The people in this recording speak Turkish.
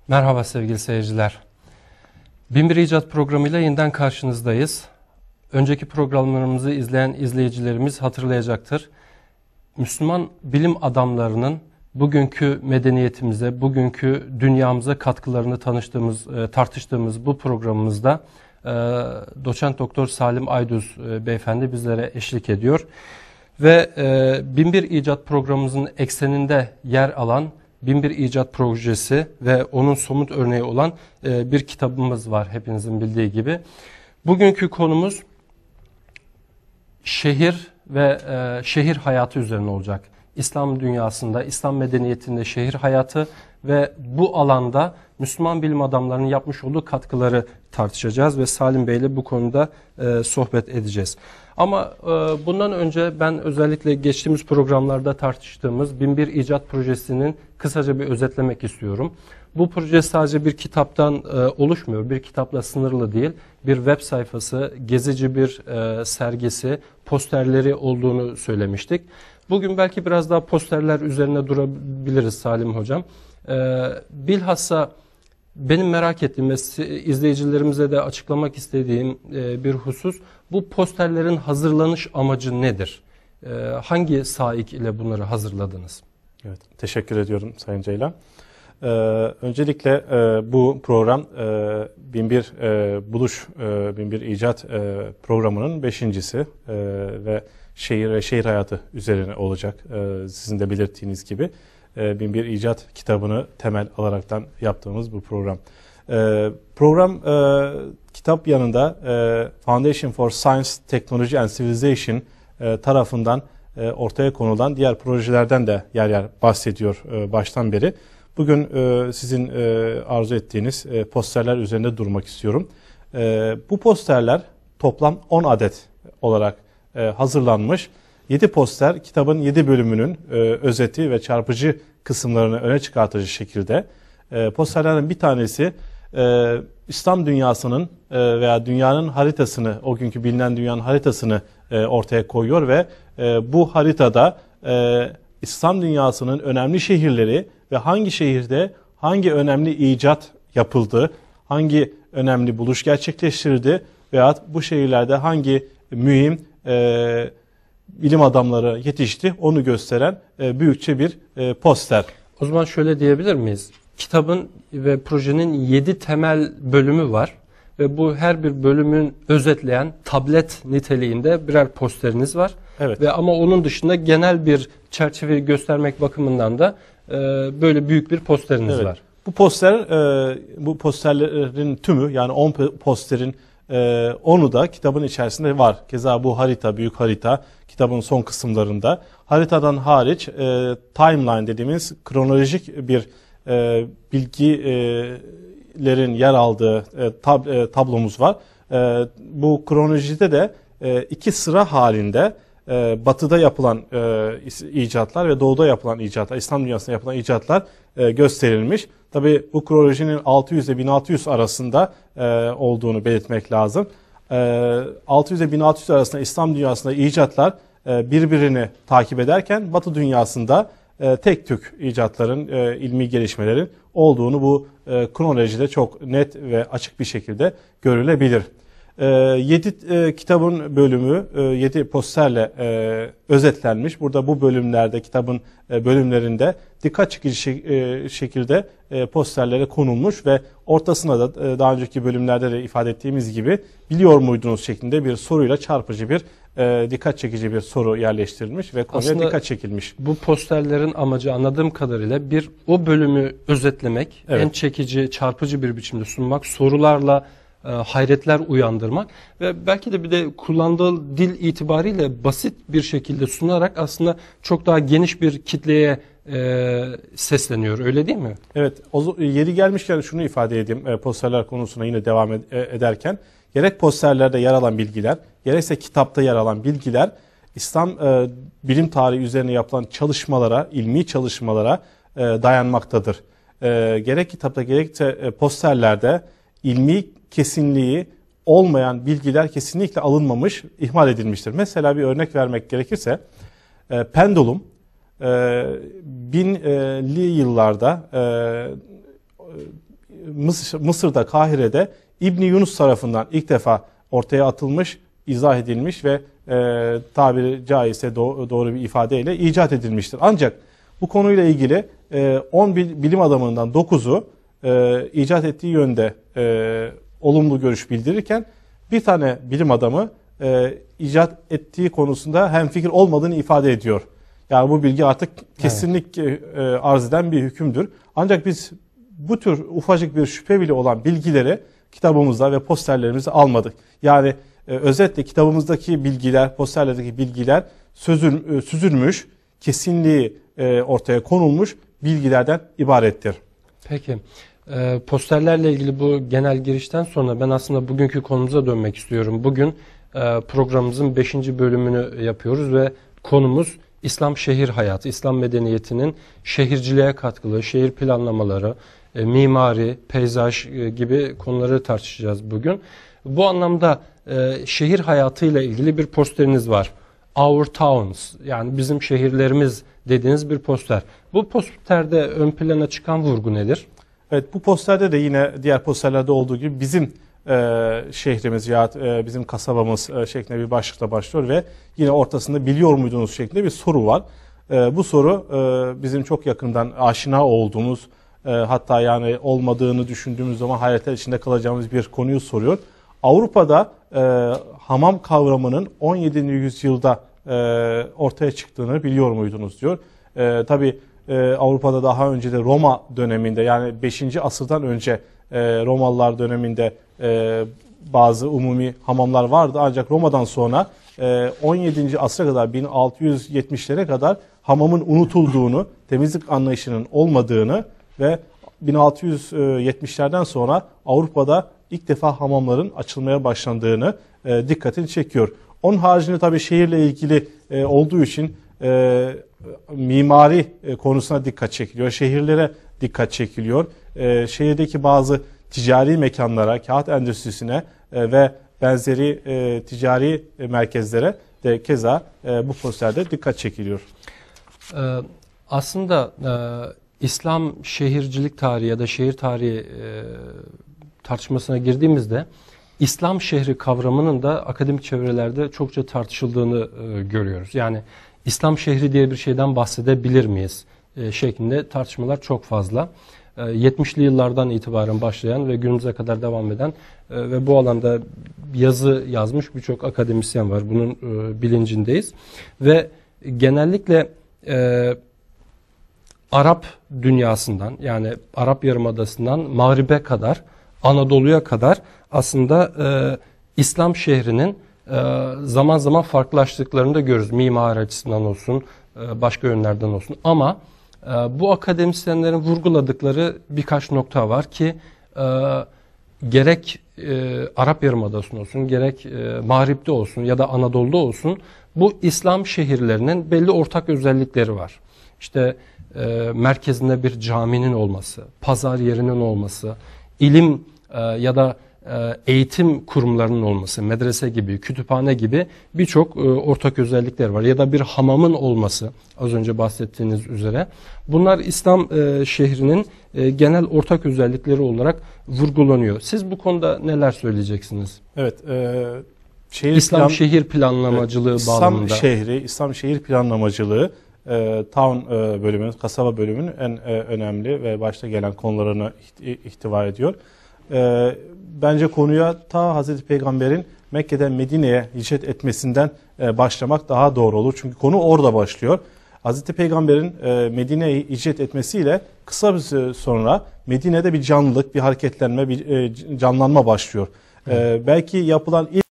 Merhaba sevgili seyirciler. Binbir İcat programıyla yeniden karşınızdayız. Önceki programlarımızı izleyen izleyicilerimiz hatırlayacaktır. Müslüman bilim adamlarının bugünkü medeniyetimize, bugünkü dünyamıza katkılarını tartıştığımız bu programımızda Doçent Doktor Salim Aydüz beyefendi bizlere eşlik ediyor. Ve Binbir İcat programımızın ekseninde yer alan Binbir İcat Projesi ve onun somut örneği olan bir kitabımız var hepinizin bildiği gibi. Bugünkü konumuz şehir ve şehir hayatı üzerine olacak. İslam dünyasında, İslam medeniyetinde şehir hayatı ve bu alanda Müslüman bilim adamlarının yapmış olduğu katkıları tartışacağız ve Salim Bey ile bu konuda sohbet edeceğiz. Ama bundan önce ben özellikle geçtiğimiz programlarda tartıştığımız Binbir İcat Projesi'nin kısaca bir özetlemek istiyorum. Bu proje sadece bir kitaptan oluşmuyor, bir kitapla sınırlı değil. Bir web sayfası, gezici bir sergisi, posterleri olduğunu söylemiştik. Bugün belki biraz daha posterler üzerine durabiliriz Salim Hocam. Bilhassa benim merak ettiğim ve izleyicilerimize de açıklamak istediğim bir husus, bu posterlerin hazırlanış amacı nedir? Hangi saik ile bunları hazırladınız? Evet, teşekkür ediyorum Sayın Ceylan. Öncelikle bu program Binbir Buluş, Binbir İcat programının 5.'si ve şehir ve şehir hayatı üzerine olacak. Sizin de belirttiğiniz gibi Binbir İcat kitabını temel alaraktan yaptığımız bu program. Program kitap yanında Foundation for Science, Technology and Civilization tarafından ortaya konulan diğer projelerden de yer yer bahsediyor baştan beri. Bugün sizin arzu ettiğiniz posterler üzerinde durmak istiyorum. Bu posterler toplam 10 adet olarak hazırlanmış. 7 poster kitabın 7 bölümünün özeti ve çarpıcı kısımlarını öne çıkartıcı şekilde. Posterlerden bir tanesi İslam dünyasının veya dünyanın haritasını, o günkü bilinen dünyanın haritasını ortaya koyuyor ve bu haritada İslam dünyasının önemli şehirleri ve hangi şehirde hangi önemli icat yapıldı, hangi önemli buluş gerçekleştirildi veya bu şehirlerde hangi mühim bilim adamları yetişti onu gösteren büyükçe bir poster. O zaman şöyle diyebilir miyiz? Kitabın ve projenin 7 temel bölümü var ve bu her bir bölümün özetleyen tablet niteliğinde birer posteriniz var. Evet. Ve ama onun dışında genel bir çerçeve göstermek bakımından da böyle büyük bir posteriniz var. Bu posterlerin tümü, yani 10 posterin 10'u da kitabın içerisinde var. Keza bu harita, büyük harita kitabın son kısımlarında. Haritadan hariç timeline dediğimiz kronolojik bir bilgilerin yer aldığı tablomuz var. Bu kronolojide de 2 sıra halinde batıda yapılan icatlar ve doğuda yapılan icatlar, İslam dünyasında yapılan icatlar gösterilmiş. Tabii bu kronolojinin 600 ile 1600 arasında olduğunu belirtmek lazım. 600 ile 1600 arasında İslam dünyasında icatlar birbirini takip ederken Batı dünyasında tek tük icatların, ilmi gelişmelerin olduğunu bu kronolojide çok net ve açık bir şekilde görülebilir. 7 kitabın bölümü 7 posterle özetlenmiş. Burada bu bölümlerde, kitabın bölümlerinde dikkat çekici şekilde posterlere konulmuş ve ortasına da daha önceki bölümlerde de ifade ettiğimiz gibi biliyor muydunuz şeklinde bir soruyla çarpıcı bir dikkat çekici bir soru yerleştirilmiş ve konuya aslında dikkat çekilmiş. Bu posterlerin amacı anladığım kadarıyla o bölümü özetlemek, evet, en çekici, çarpıcı bir biçimde sunmak, sorularla hayretler uyandırmak ve belki de bir de kullandığı dil itibariyle basit bir şekilde sunarak aslında çok daha geniş bir kitleye sesleniyor. Öyle değil mi? Evet. Yeri gelmişken şunu ifade edeyim posterler konusuna yine devam ederken. Gerek posterlerde yer alan bilgiler, gerekse kitapta yer alan bilgiler İslam bilim tarihi üzerine yapılan çalışmalara, ilmi çalışmalara dayanmaktadır. Gerek kitapta gerekse posterlerde ilmi kesinliği olmayan bilgiler kesinlikle alınmamış, ihmal edilmiştir. Mesela bir örnek vermek gerekirse pendulum 1000'li yıllarda Mısır'da, Kahire'de İbni Yunus tarafından ilk defa ortaya atılmış, izah edilmiş ve tabiri caizse doğru bir ifadeyle icat edilmiştir. Ancak bu konuyla ilgili 10 bilim adamından 9'u icat ettiği yönde olumlu görüş bildirirken bir tane bilim adamı icat ettiği konusunda hemfikir olmadığını ifade ediyor. Yani bu bilgi artık kesinlik arz eden bir hükümdür. Ancak biz bu tür ufacık bir şüphe bile olan bilgileri kitabımızda ve posterlerimizde almadık. Yani özetle kitabımızdaki bilgiler, posterlerdeki bilgiler süzülmüş, kesinliği ortaya konulmuş bilgilerden ibarettir. Peki. Posterlerle ilgili bu genel girişten sonra ben aslında bugünkü konumuza dönmek istiyorum. Bugün programımızın 5. bölümünü yapıyoruz ve konumuz İslam şehir hayatı, İslam medeniyetinin şehirciliğe katkıları, şehir planlamaları, mimari, peyzaj gibi konuları tartışacağız bugün. Bu anlamda şehir hayatıyla ilgili bir posteriniz var. Our Towns, yani bizim şehirlerimiz dediğiniz bir poster. Bu posterde ön plana çıkan vurgu nedir? Evet, bu posterde de yine diğer posterlerde olduğu gibi bizim şehrimiz ya bizim kasabamız şeklinde bir başlıkla başlıyor ve yine ortasında biliyor muydunuz şeklinde bir soru var. Bu soru bizim çok yakından aşina olduğumuz, hatta yani olmadığını düşündüğümüz zaman hayretler içinde kalacağımız bir konuyu soruyor. Avrupa'da hamam kavramının 17. yüzyılda ortaya çıktığını biliyor muydunuz diyor. Tabii Avrupa'da daha önce de Roma döneminde, yani 5. asırdan önce Romalılar döneminde bazı umumi hamamlar vardı. Ancak Roma'dan sonra 17. asra kadar, 1670'lere kadar hamamın unutulduğunu, temizlik anlayışının olmadığını ve 1670'lerden sonra Avrupa'da ilk defa hamamların açılmaya başlandığını dikkatini çekiyor. Onun haricinde tabii şehirle ilgili olduğu için mimari konusuna dikkat çekiliyor. Şehirlere dikkat çekiliyor. Şehirdeki bazı ticari mekanlara, kağıt endüstrisine ve benzeri ticari merkezlere de keza bu posterde dikkat çekiliyor. Aslında İslam şehircilik tarihi ya da şehir tarihi tartışmasına girdiğimizde İslam şehri kavramının da akademik çevrelerde çokça tartışıldığını görüyoruz. Yani İslam şehri diye bir şeyden bahsedebilir miyiz şeklinde tartışmalar çok fazla. 70'li yıllardan itibaren başlayan ve günümüze kadar devam eden ve bu alanda yazı yazmış birçok akademisyen var. Bunun bilincindeyiz. Ve genellikle Arap dünyasından, yani Arap Yarımadası'ndan Mağrib'e kadar, Anadolu'ya kadar aslında İslam şehrinin zaman zaman farklılaştıklarını da görürüz. Mimari açısından olsun, başka yönlerden olsun. Ama bu akademisyenlerin vurguladıkları birkaç nokta var ki gerek Arap Yarımadası'nda olsun, gerek Mağrib'de olsun ya da Anadolu'da olsun bu İslam şehirlerinin belli ortak özellikleri var. İşte merkezinde bir caminin olması, pazar yerinin olması, ilim ya da eğitim kurumlarının olması, medrese gibi, kütüphane gibi birçok ortak özellikler var. Ya da bir hamamın olması, az önce bahsettiğiniz üzere. Bunlar İslam şehrinin genel ortak özellikleri olarak vurgulanıyor. Siz bu konuda neler söyleyeceksiniz? Evet, şehir planlamacılığı bağlamında. İslam şehir planlamacılığı town bölümünün, kasaba bölümünün en önemli ve başta gelen konularını ihtiva ediyor. Bence konuya ta Hazreti Peygamber'in Mekke'den Medine'ye hicret etmesinden başlamak daha doğru olur. Çünkü konu orada başlıyor. Hazreti Peygamber'in Medine'ye hicret etmesiyle kısa bir süre sonra Medine'de bir canlılık, bir hareketlenme, bir canlanma başlıyor. Belki yapılan ilk